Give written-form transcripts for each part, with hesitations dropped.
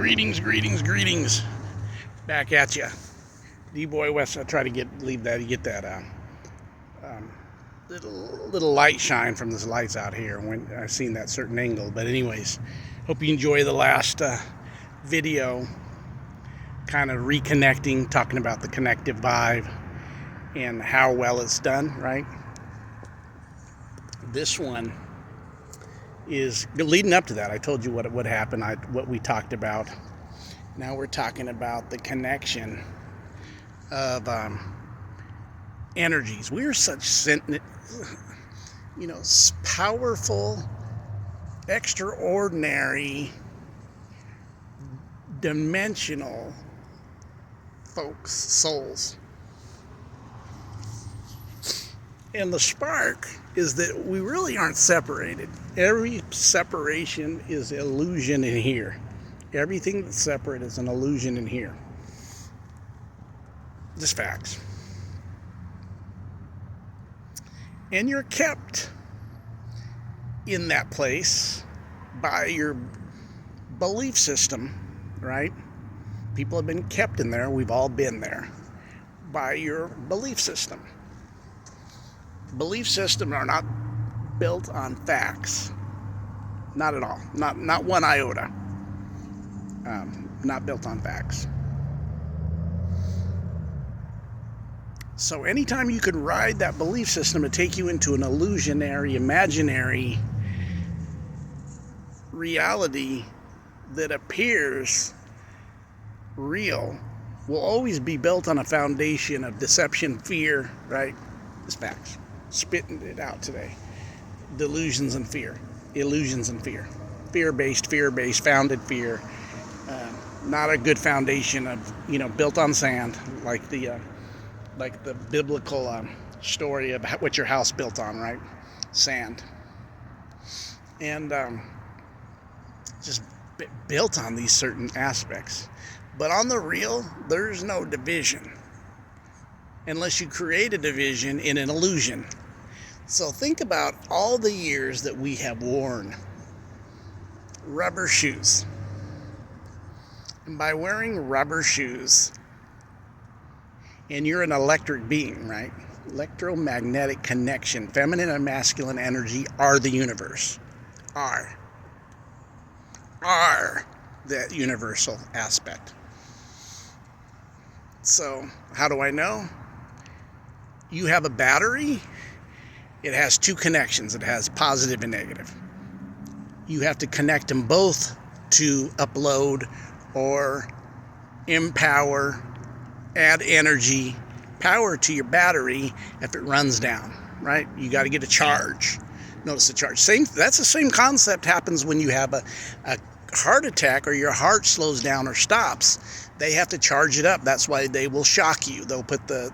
Greetings. Back at you. D-Boy West, I try to get that little light shine from this lights out here when I've seen that certain angle. But anyways, hope you enjoy the last video, kind of reconnecting, talking about the connective vibe and how well it's done, right? This one is leading up to that. I told you what would happen, what we talked about. Now we're talking about the connection of energies. We are such, powerful, extraordinary, dimensional folks, souls. And the spark is that we really aren't separated. Every separation is illusion in here. Everything that's separate is an illusion in here. Just facts. And you're kept in that place by your belief system, right? People have been kept in there. We've all been there by your belief system. Belief systems are not built on facts. Not at all. Not one iota. Not built on facts. So anytime you can ride that belief system to take you into an illusionary, imaginary reality that appears real, will always be built on a foundation of deception, fear, right? It's facts. Spitting it out today. Delusions and fear. Illusions and fear. Fear-based, founded fear. Not a good foundation of, built on sand, like the biblical story of what your house built on, right? Sand. And just built on these certain aspects. But on the real, there's no division. Unless you create a division in an illusion. So think about all the years that we have worn rubber shoes. And by wearing rubber shoes, and you're an electric being, right? Electromagnetic connection, feminine and masculine energy are the universe. Are that universal aspect. So, how do I know? You have a battery. It has two connections. It has positive and negative. You have to connect them both to upload or empower, add energy, power to your battery if it runs down, right? You got to get a charge. Notice the charge. That's the same concept happens when you have a heart attack or your heart slows down or stops. They have to charge it up. That's why they will shock you. They'll put the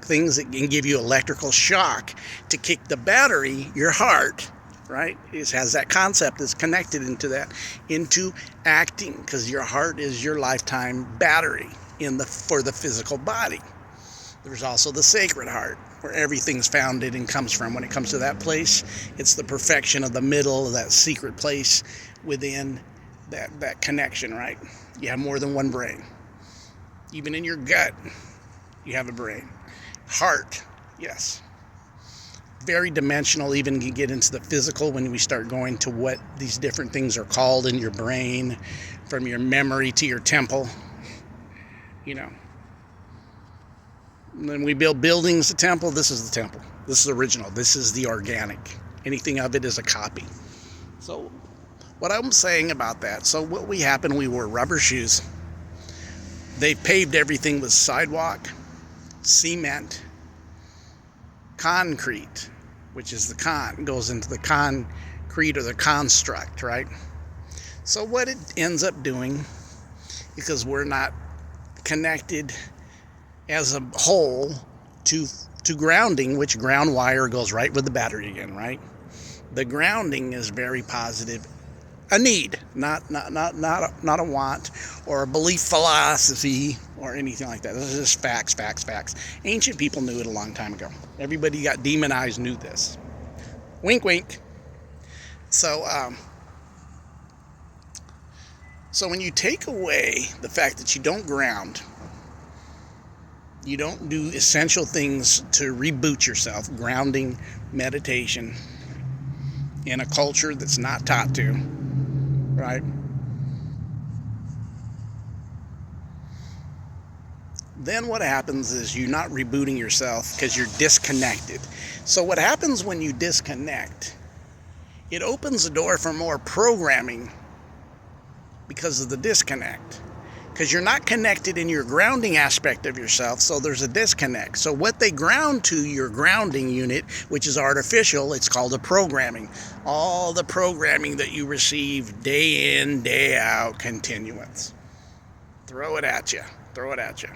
things that can give you electrical shock to kick the battery, your heart, right? It has that concept that's connected into acting, because your heart is your lifetime battery for the physical body. There's also the sacred heart, where everything's founded and comes from. When it comes to that place, it's the perfection of the middle of that secret place within that connection, right? You have more than one brain. Even in your gut, you have a brain. Heart, yes. Very dimensional, even can get into the physical when we start going to what these different things are called in your brain, from your memory to your temple. And then we build buildings, the temple. This is the temple. This is original. This is the organic. Anything of it is a copy. So what I'm saying about that, so what we wore rubber shoes. They paved everything with sidewalk, cement, concrete, which is goes into the concrete or the construct, right? So what it ends up doing, because we're not connected as a whole to grounding, which ground wire goes right with the battery again, right? The grounding is very positive. A need, not a want or a belief philosophy or anything like that. This is just facts. Ancient people knew it a long time ago. Everybody got demonized knew this. Wink, wink. So So when you take away the fact that you don't ground, you don't do essential things to reboot yourself, grounding, meditation, in a culture that's not taught to, right? Then what happens is you're not rebooting yourself because you're disconnected. So what happens when you disconnect, it opens the door for more programming because of the disconnect. Because you're not connected in your grounding aspect of yourself, so there's a disconnect. So what they ground to your grounding unit, which is artificial, it's called a programming. All the programming that you receive day in, day out, continuance. Throw it at you. Throw it at you.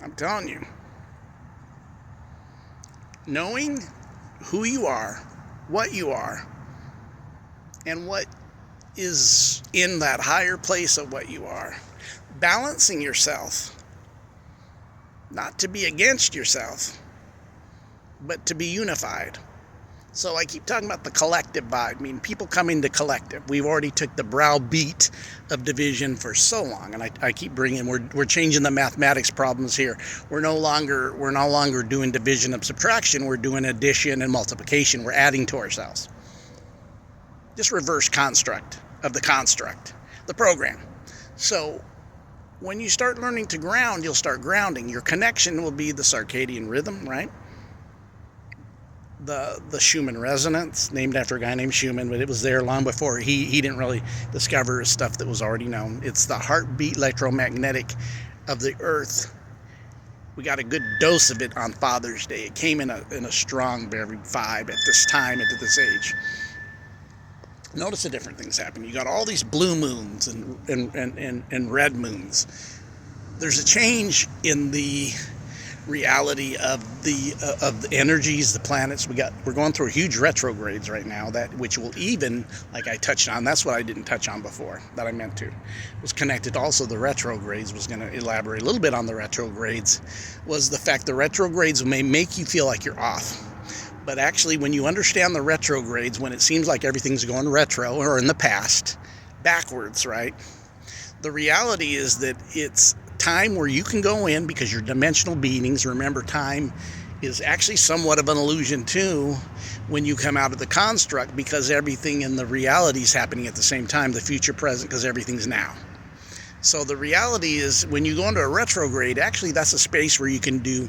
I'm telling you. Knowing who you are, and what is in that higher place of what you are. Balancing yourself. Not to be against yourself, but to be unified. So I keep talking about the collective vibe. I mean, people come into collective. We've already took the browbeat of division for so long, and I keep bringing. We're changing the mathematics problems here. We're no longer doing division and subtraction. We're doing addition and multiplication. We're adding to ourselves. Just reverse construct of the construct, the program. So when you start learning to ground, you'll start grounding. Your connection will be the circadian rhythm, right? The Schumann resonance, named after a guy named Schumann, but it was there long before he didn't really discover stuff that was already known. It's the heartbeat electromagnetic of the earth. We got a good dose of it on Father's Day. It came in a strong, very vibe at this time, at this age. Notice the different things happen. You got all these blue moons and red moons. There's a change in the reality of the energies, the planets. We're going through huge retrogrades right now, which will even, like I touched on, that's what I didn't touch on before, that I meant to. It was connected also the retrogrades, was going to elaborate a little bit on the retrogrades, was the fact the retrogrades may make you feel like you're off. But actually, when you understand the retrogrades, when it seems like everything's going retro, or in the past, backwards, right? The reality is that it's time where you can go in, because you're dimensional beings. Remember, time is actually somewhat of an illusion too when you come out of the construct, because everything in the reality is happening at the same time, the future, present, because everything's now. So the reality is, when you go into a retrograde, actually that's a space where you can do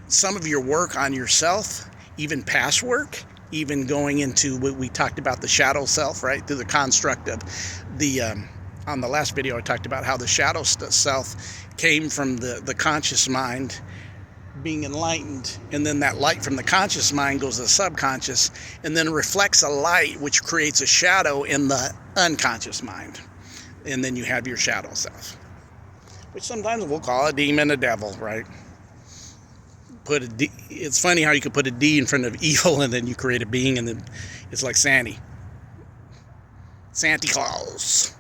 some of your work on yourself, even past work, even going into what we talked about, the shadow self, right? Through the construct of the, on the last video, I talked about how the shadow self came from the conscious mind being enlightened, and then that light from the conscious mind goes to the subconscious, and then reflects a light which creates a shadow in the unconscious mind. And then you have your shadow self, which sometimes we'll call a demon, a devil, right? It's funny how you could put a D in front of evil, and then you create a being, and then it's like Santa Claus.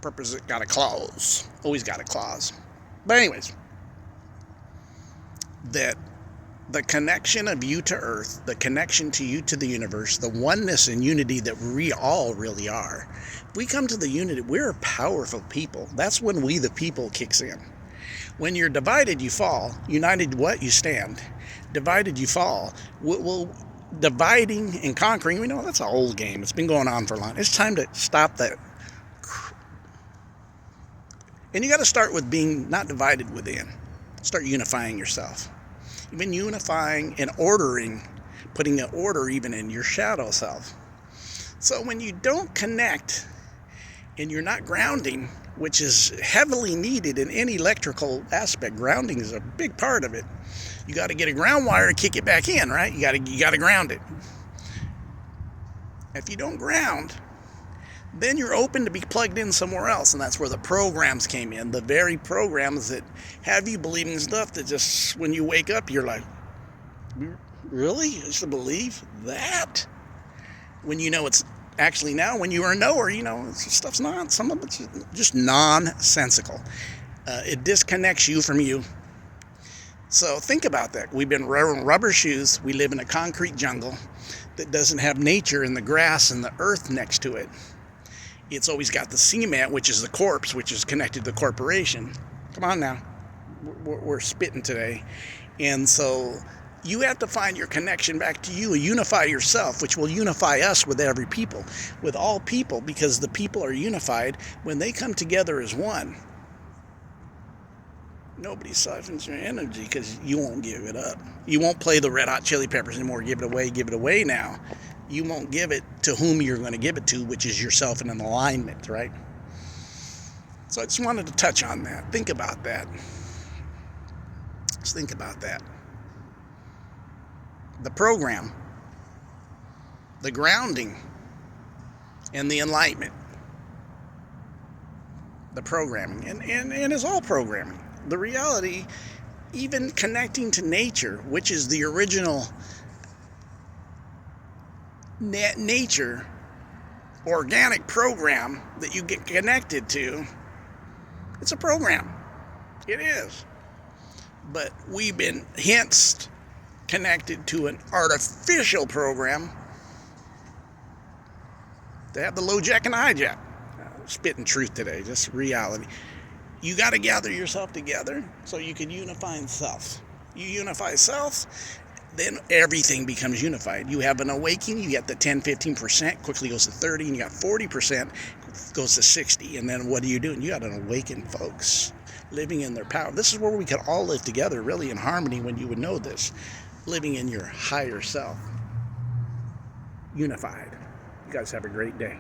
Purpose it got a clause. Always got a clause. But anyways, that the connection of you to Earth, the connection to you to the universe, the oneness and unity that we all really are. If we come to the unity, we're a powerful people. That's when we the people kicks in. When you're divided, you fall. United, what? You stand. Divided, you fall. Well, dividing and conquering, we know that's an old game. It's been going on for long. It's time to stop that. And you got to start with being not divided within. Start unifying yourself. Even unifying and ordering, putting an order even in your shadow self. So when you don't connect and you're not grounding, which is heavily needed in any electrical aspect, grounding is a big part of it. You got to get a ground wire to kick it back in, right? You got to ground it. If you don't ground, then you're open to be plugged in somewhere else, and that's where the programs came in. The very programs that have you believing stuff that just, when you wake up, you're like, really? Just to believe that? When you know it's actually, now, when you are a knower, you know, stuff's not, some of it's just nonsensical. It disconnects you from you. So think about that. We've been wearing rubber shoes. We live in a concrete jungle that doesn't have nature and the grass and the earth next to it. It's always got the cement, which is the corpse, which is connected to the corporation. Come on now. We're spitting today. And so you have to find your connection back to you, unify yourself, which will unify us with every people, with all people, because the people are unified when they come together as one. Nobody siphons your energy because you won't give it up. You won't play the Red Hot Chili Peppers anymore. Give it away now. You won't give it to whom you're going to give it to, which is yourself in an alignment, right? So I just wanted to touch on that. Think about that. Just think about that. The program, the grounding, and the enlightenment. The programming, and it's all programming. The reality, even connecting to nature, which is the original nature organic program that you get connected to, it's a program. It is. But we've been hence connected to an artificial program to have the low jack and the high jack. Spitting truth today, just reality. You got to gather yourself together so you can unify self. You unify self, then everything becomes unified. You have an awakening, you get the 10-15%, quickly goes to 30, and you got 40%, goes to 60. And then what are you doing? You got an awakened folks living in their power. This is where we could all live together, really in harmony, when you would know this. Living in your higher self. Unified. You guys have a great day.